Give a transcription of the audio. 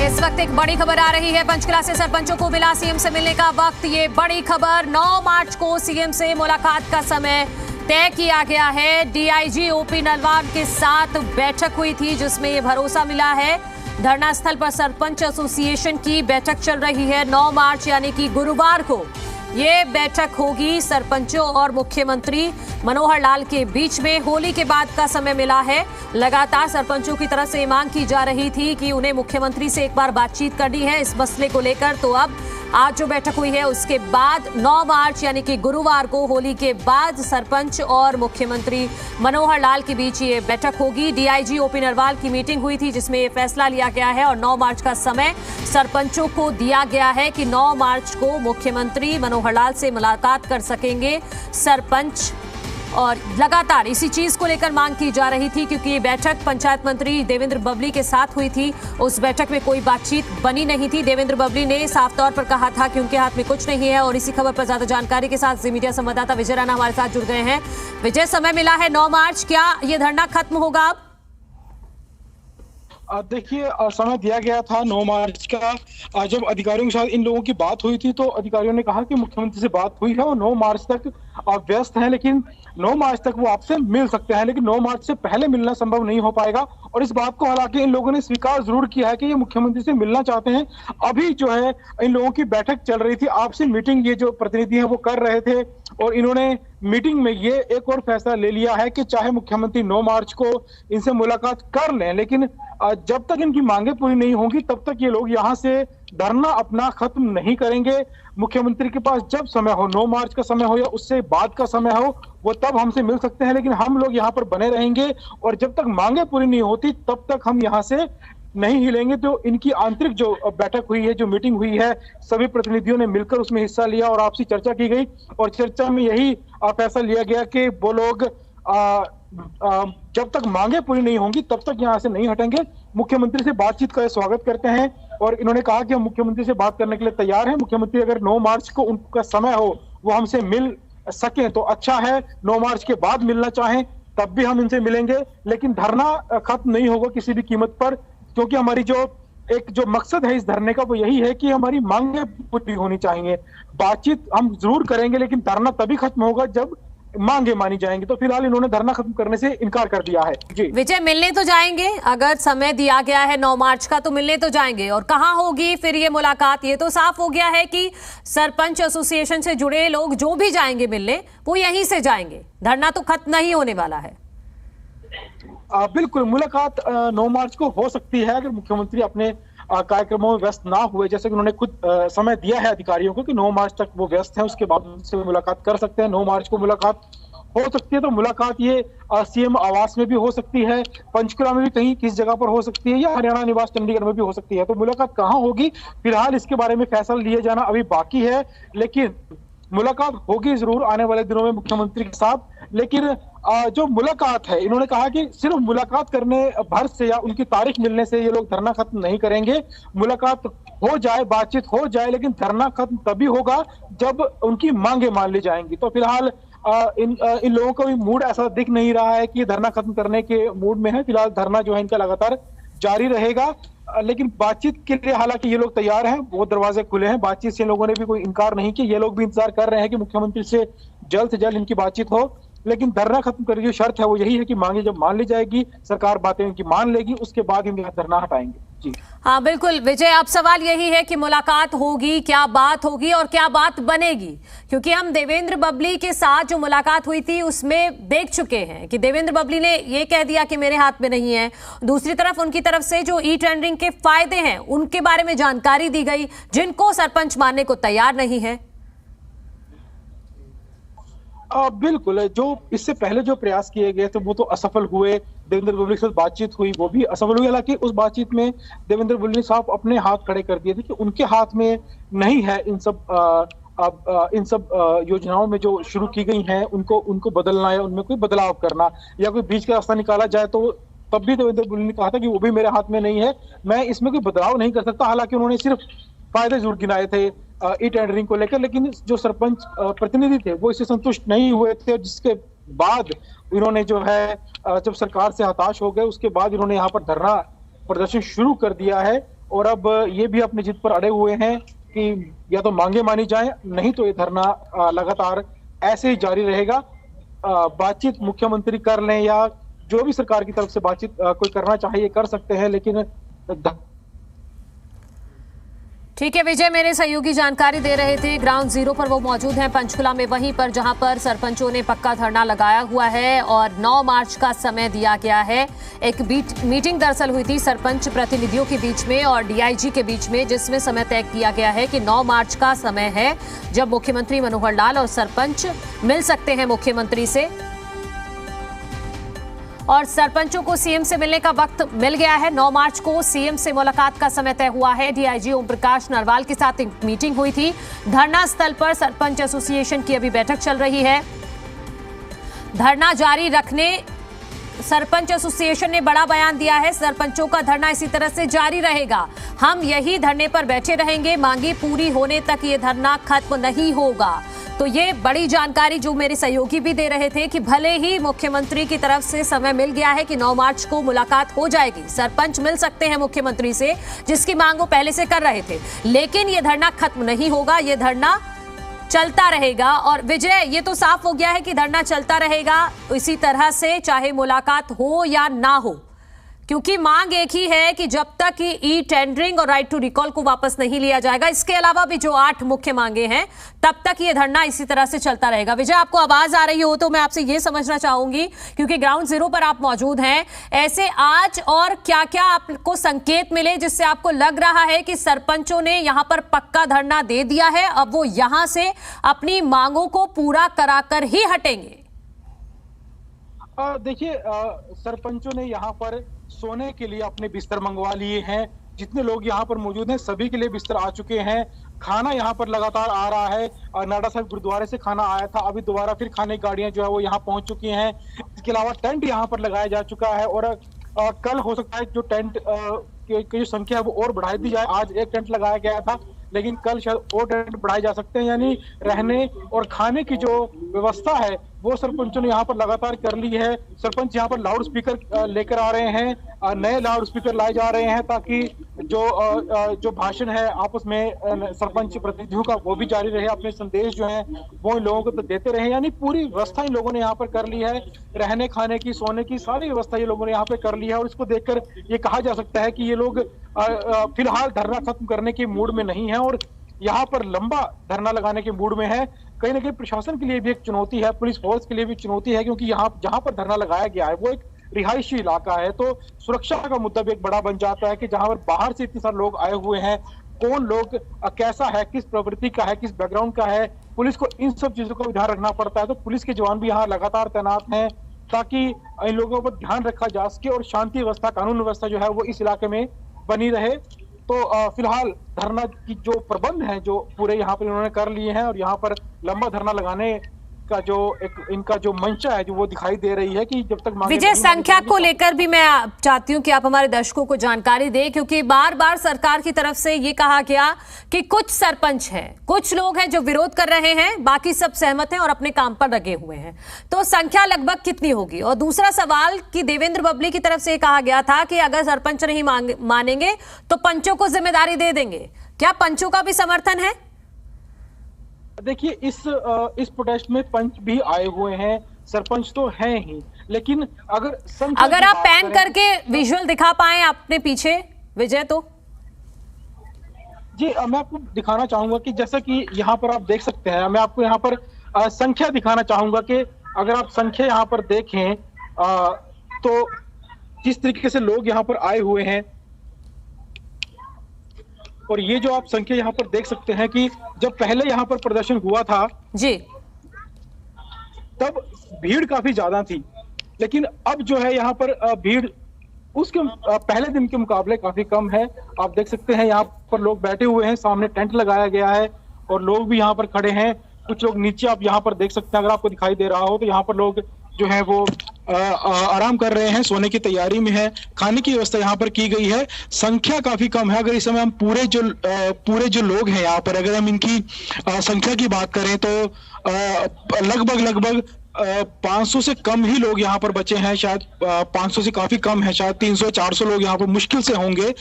इस वक्त एक बड़ी खबर आ रही है। पंचकुला से सरपंचों को मिला सीएम से मिलने का वक्त। ये बड़ी खबर, 9 मार्च को सीएम से मुलाकात का समय तय किया गया है। डीआईजी ओपी नरवाल के साथ बैठक हुई थी जिसमें ये भरोसा मिला है। धरना स्थल पर सरपंच एसोसिएशन की बैठक चल रही है। 9 मार्च यानी कि गुरुवार को ये बैठक होगी सरपंचों और मुख्यमंत्री मनोहर लाल के बीच में। होली के बाद का समय मिला है। लगातार सरपंचों की तरफ से मांग की जा रही थी कि उन्हें मुख्यमंत्री से एक बार बातचीत करनी है इस मसले को लेकर। तो अब आज जो बैठक हुई है उसके बाद 9 मार्च यानी कि गुरुवार को होली के बाद सरपंच और मुख्यमंत्री मनोहर लाल के बीच ये बैठक होगी। डीआईजी ओपी नरवाल की मीटिंग हुई थी जिसमें ये फैसला लिया गया है और 9 मार्च का समय सरपंचों को दिया गया है कि 9 मार्च को मुख्यमंत्री मनोहर लाल से मुलाकात कर सकेंगे सरपंच। और लगातार इसी चीज को लेकर मांग की जा रही थी क्योंकि ये बैठक पंचायत मंत्री देवेंद्र बबली के साथ हुई थी। उस बैठक में कोई बातचीत बनी नहीं थी। देवेंद्र बबली ने साफ तौर पर कहा था कि उनके हाथ में कुछ नहीं है। और इसी खबर पर ज्यादा जानकारी के साथ जी मीडिया संवाददाता विजय राणा हमारे साथ जुड़ गए हैं। विजय, समय मिला है 9 मार्च, क्या ये धरना खत्म होगा अब? देखिए, समय दिया गया था 9 मार्च का। जब अधिकारियों के साथ इन लोगों की बात हुई थी तो अधिकारियों ने कहा कि मुख्यमंत्री से बात हुई है और 9 मार्च तक व्यस्त हैं, लेकिन 9 मार्च तक वो आपसे मिल सकते हैं, लेकिन 9 मार्च से पहले मिलना संभव नहीं हो पाएगा। और इस बात को हालांकि इन लोगों ने स्वीकार जरूर किया है कि ये मुख्यमंत्री से मिलना चाहते हैं। अभी जो है इन लोगों की बैठक चल रही थी, आपसी मीटिंग ये जो प्रतिनिधि हैं वो कर रहे थे और इन्होंने मीटिंग में ये एक और फैसला ले लिया है कि चाहे मुख्यमंत्री 9 मार्च को इनसे मुलाकात कर लें, लेकिन जब तक इनकी मांगे पूरी नहीं होंगी तब तक ये लोग यहाँ से धरना अपना खत्म नहीं करेंगे। मुख्यमंत्री के पास जब समय हो, 9 मार्च का समय हो या उससे बाद का समय हो, वो तब हमसे मिल सकते हैं, लेकिन हम लोग यहाँ पर बने रहेंगे और जब तक मांगे पूरी नहीं होती तब तक हम यहाँ से नहीं हिलेंगे। तो इनकी आंतरिक जो बैठक हुई है, जो मीटिंग हुई है, सभी प्रतिनिधियों ने मिलकर उसमें हिस्सा लिया और आपसी चर्चा की गई और चर्चा में यही फैसला लिया गया कि वो लोग जब तक मांगे पूरी नहीं होंगी तब तक यहाँ से नहीं हटेंगे। मुख्यमंत्री से बातचीत का स्वागत करते हैं और इन्होंने कहा कि हम मुख्यमंत्री से बात करने के लिए तैयार हैं। मुख्यमंत्री अगर 9 मार्च को उनका समय हो वो हमसे मिल सके तो अच्छा है, 9 मार्च के बाद मिलना चाहें तब भी हम इनसे मिलेंगे, लेकिन धरना खत्म नहीं होगा किसी भी कीमत पर, क्योंकि हमारी जो मकसद है इस धरने का वो यही है कि हमारी मांगे पूरी होनी चाहिए। बातचीत हम जरूर करेंगे लेकिन धरना तभी खत्म होगा जब मांगे मानी जाएंगी। तो फिलहाल इन्होंने धरना खत्म करने से इनकार कर दिया है। जी विजय, मिलने तो जाएंगे, अगर समय दिया गया है 9 मार्च का तो मिलने तो जाएंगे। और कहाँ होगी फिर ये मुलाकात? ये तो साफ हो गया है कि सरपंच एसोसिएशन से जुड़े लोग जो भी जाएंगे मिलने वो यहीं से जाएंगे, धरना तो खत्म नहीं होने वाला है। बिल्कुल, मुलाकात 9 मार्च को हो सकती है अगर मुख्यमंत्री अपने कार्यक्रमों में व्यस्त ना हुए, जैसे कि उन्होंने खुद समय दिया है अधिकारियों को कि 9 मार्च तक वो व्यस्त हैं, उसके बाद उनसे मुलाकात कर सकते हैं। 9 मार्च को मुलाकात हो सकती है, तो मुलाकात ये सीएम आवास में भी हो सकती है, पंचकुला में भी कहीं किस जगह पर हो सकती है, या हरियाणा निवास चंडीगढ़ में भी हो सकती है। तो मुलाकात कहाँ होगी फिलहाल इसके बारे में फैसला लिए जाना अभी बाकी है, लेकिन मुलाकात होगी जरूर आने वाले दिनों में मुख्यमंत्री के साथ। लेकिन जो मुलाकात है, इन्होंने कहा कि सिर्फ मुलाकात करने भर से या उनकी तारीख मिलने से ये लोग धरना खत्म नहीं करेंगे। मुलाकात हो जाए, बातचीत हो जाए, लेकिन धरना खत्म तभी होगा जब उनकी मांगे मान ली जाएंगी। तो फिलहाल इन लोगों का भी मूड ऐसा दिख नहीं रहा है कि धरना खत्म करने के मूड में है। फिलहाल धरना जो है इनका लगातार जारी रहेगा, लेकिन बातचीत के लिए हालांकि ये लोग तैयार हैं, वो दरवाजे खुले हैं। बातचीत से लोगों ने भी कोई इनकार नहीं किया, ये लोग भी इंतजार कर रहे हैं कि मुख्यमंत्री से जल्द इनकी बातचीत हो। लेकिन धरना खत्म करने की शर्त है वो यही है कि मांगे जब मान ली जाएगी, सरकार बातें इनकी मान लेगी, उसके बाद हम धरना हटाएंगे। जी हाँ बिल्कुल विजय, अब सवाल यही है कि मुलाकात होगी, क्या बात होगी और क्या बात बनेगी? क्योंकि हम देवेंद्र बबली के साथ जो मुलाकात हुई थी उसमें देख चुके हैं कि देवेंद्र बबली ने ये कह दिया कि मेरे हाथ में नहीं है। दूसरी तरफ उनकी तरफ से जो ई टेंडरिंग के फायदे हैं उनके बारे में जानकारी दी गई, जिनको सरपंच मानने को तैयार नहीं है। बिल्कुल, जो इससे पहले जो प्रयास किए गए थे वो तो असफल हुए। देवेंद्र बबली के साथ बातचीत हुई, वो भी असफल हुई। हालांकि उस बातचीत में देवेंद्र बबली साहब अपने हाथ खड़े कर दिए थे कि उनके हाथ में नहीं है इन सब योजनाओं में जो शुरू की गई हैं उनको बदलना या उनमें कोई बदलाव करना या कोई बीच का रास्ता निकाला जाए, तो तब भी देवेंद्र बबली ने कहा था कि वो भी मेरे हाथ में नहीं है, मैं इसमें कोई बदलाव नहीं कर सकता। हालांकि उन्होंने सिर्फ फायदे जरूर गिनाए थे ई टेंडरिंग को लेकर, लेकिन जो सरपंच प्रतिनिधि थे वो इससे संतुष्ट नहीं हुए थे, जिसके बाद इन्होंने जो है जब सरकार से हताश हो गए उसके बाद इन्होंने यहाँ पर धरना प्रदर्शन शुरू कर दिया है। और अब ये भी अपनी जिद पर अड़े हुए हैं कि या तो मांगे मानी जाए, नहीं तो ये धरना लगातार ऐसे ही जारी रहेगा। बातचीत मुख्यमंत्री कर लें या जो भी सरकार की तरफ से बातचीत कोई करना चाहिए कर सकते हैं, लेकिन ठीक है विजय, मेरे सहयोगी जानकारी दे रहे थे। ग्राउंड जीरो पर वो मौजूद हैं पंचकुला में, वहीं पर जहां पर सरपंचों ने पक्का धरना लगाया हुआ है और 9 मार्च का समय दिया गया है। एक मीटिंग दरअसल हुई थी सरपंच प्रतिनिधियों के बीच में और डीआईजी के बीच में, जिसमें समय तय किया गया है कि 9 मार्च का समय है जब मुख्यमंत्री मनोहर लाल और सरपंच मिल सकते हैं मुख्यमंत्री से। और सरपंचों को सीएम से मिलने का वक्त मिल गया है। 9 मार्च को सीएम से मुलाकात का समय तय हुआ है। डीआईजी ओम प्रकाश नरवाल के साथ एक मीटिंग हुई थी। धरना स्थल पर सरपंच एसोसिएशन की अभी बैठक चल रही है। धरना जारी रखने सरपंच एसोसिएशन ने बड़ा बयान दिया है। सरपंचों का धरना इसी तरह से जारी रहेगा, हम यही धरने पर बैठे रहेंगे, मांगी पूरी होने तक ये धरना खत्म नहीं होगा। तो ये बड़ी जानकारी जो मेरे सहयोगी भी दे रहे थे कि भले ही मुख्यमंत्री की तरफ से समय मिल गया है कि 9 मार्च को मुलाकात हो जाएगी, सरपंच मिल सकते हैं मुख्यमंत्री से, जिसकी मांग वो पहले से कर रहे थे, लेकिन ये धरना खत्म नहीं होगा, ये धरना चलता रहेगा। और विजय, ये तो साफ हो गया है कि धरना चलता रहेगा इसी तरह से, चाहे मुलाकात हो या ना हो, क्योंकि मांग एक ही है कि जब तक ई टेंडरिंग और राइट टू रिकॉल को वापस नहीं लिया जाएगा, इसके अलावा भी जो 8 मुख्य मांगे हैं, तब तक ये धरना इसी तरह से चलता रहेगा। विजय, आपको आवाज आ रही हो तो मैं आपसे ये समझना चाहूंगी, क्योंकि ग्राउंड जीरो पर आप मौजूद हैं, ऐसे आज और क्या क्या आपको संकेत मिले जिससे आपको लग रहा है कि सरपंचों ने यहां पर पक्का धरना दे दिया है, अब वो यहां से अपनी मांगों को पूरा कराकर ही हटेंगे? देखिए, सरपंचों ने यहाँ पर सोने के लिए अपने बिस्तर मंगवा लिए हैं। जितने लोग यहाँ पर मौजूद हैं सभी के लिए बिस्तर आ चुके हैं। खाना यहाँ पर लगातार आ रहा है। नाडा साहिब गुरुद्वारे से खाना आया था, अभी दोबारा फिर खाने की गाड़ियां जो है वो यहाँ पहुंच चुकी हैं। इसके अलावा टेंट यहाँ पर लगाया जा चुका है और कल हो सकता है जो टेंट की जो संख्या है वो और बढ़ाई दी जाए। आज एक टेंट लगाया गया था, लेकिन कल शायद और टेंट बढ़ाए जा सकते हैं। यानी रहने और खाने की जो व्यवस्था है वो सरपंचों ने यहाँ पर लगातार कर ली है। सरपंच यहाँ पर लाउड स्पीकर लेकर आ रहे हैं, नए लाउड स्पीकर लाए जा रहे हैं ताकि जो भाषण है आपस में सरपंच प्रतिनिधियों का वो भी जारी रहे, अपने संदेश जो है वो इन लोगों को तो देते रहे। यानी पूरी व्यवस्था इन लोगों ने यहाँ पर कर ली है, रहने खाने की सोने की सारी व्यवस्था ये लोगों ने यहाँ पे कर ली है। और इसको देखकर ये कहा जा सकता है कि ये लोग फिलहाल धरना खत्म करने के मूड में नहीं है और यहाँ पर लंबा धरना लगाने के मूड में है। कहीं ना कहीं प्रशासन के लिए भी एक चुनौती है, पुलिस फोर्स के लिए भी चुनौती है, क्योंकि यहाँ जहां पर धरना लगाया गया है वो एक रिहायशी इलाका है, तो सुरक्षा का मुद्दा भी एक बड़ा बन जाता है कि जहां पर बाहर से इतने सारे लोग आए हुए हैं, कौन लोग कैसा है, किस प्रवृत्ति का है, किस बैकग्राउंड का है, पुलिस को इन सब चीजों का ध्यान रखना पड़ता है। तो पुलिस के जवान भी यहाँ लगातार तैनात हैं ताकि इन लोगों पर ध्यान रखा जा सके और शांति व्यवस्था, कानून व्यवस्था जो है वो इस इलाके में बनी रहे। तो फिलहाल धरना की जो प्रबंध है जो पूरे यहाँ पर इन्होंने कर लिए हैं और यहाँ पर लंबा धरना लगाने का जो एक इनका जो मंशा है जो वो दिखाई दे रही है कि जब तक विजय, संख्या को लेकर भी मैं चाहती हूं कि आप हमारे दर्शकों को जानकारी दें, क्योंकि बार बार सरकार की तरफ से ये कहा गया कि कुछ सरपंच हैं, कुछ लोग हैं जो विरोध कर रहे हैं, बाकी सब सहमत हैं और अपने काम पर लगे हुए हैं। तो संख्या लगभग कितनी होगी? और दूसरा सवाल कि देवेंद्र बबली की तरफ से कहा गया था कि अगर सरपंच नहीं मानेंगे तो पंचों को जिम्मेदारी दे देंगे, क्या पंचों का भी समर्थन है? देखिए, इस प्रोटेस्ट में पंच भी आए हुए हैं, सरपंच तो हैं ही, लेकिन अगर आप पैन करके विजुअल दिखा पाए अपने पीछे विजय, तो जी मैं आपको दिखाना चाहूंगा कि जैसा कि यहाँ पर आप देख सकते हैं, मैं आपको यहाँ पर संख्या दिखाना चाहूंगा कि अगर आप संख्या यहाँ पर देखें तो जिस तरीके से लोग यहाँ पर आए हुए हैं, और ये जो आप संख्या यहाँ पर देख सकते हैं कि जब पहले यहाँ पर प्रदर्शन हुआ था जी, तब भीड़ काफी ज्यादा थी, लेकिन अब जो है यहाँ पर भीड़ उसके पहले दिन के मुकाबले काफी कम है। आप देख सकते हैं यहाँ पर लोग बैठे हुए हैं, सामने टेंट लगाया गया है और लोग भी यहाँ पर खड़े हैं। कुछ लोग नीचे आप यहाँ पर देख सकते हैं, अगर आपको दिखाई दे रहा हो तो यहाँ पर लोग जो है वो आराम कर रहे हैं, सोने की तैयारी में है, खाने की व्यवस्था यहाँ पर की गई है। संख्या काफी कम है। अगर इस समय हम पूरे जो लोग हैं यहाँ पर, अगर हम इनकी संख्या की बात करें तो लगभग 500 से कम ही लोग यहाँ पर बचे हैं, शायद 500 से काफी कम है, शायद 300-400 लोग यहाँ पर मुश्किल से होंगे।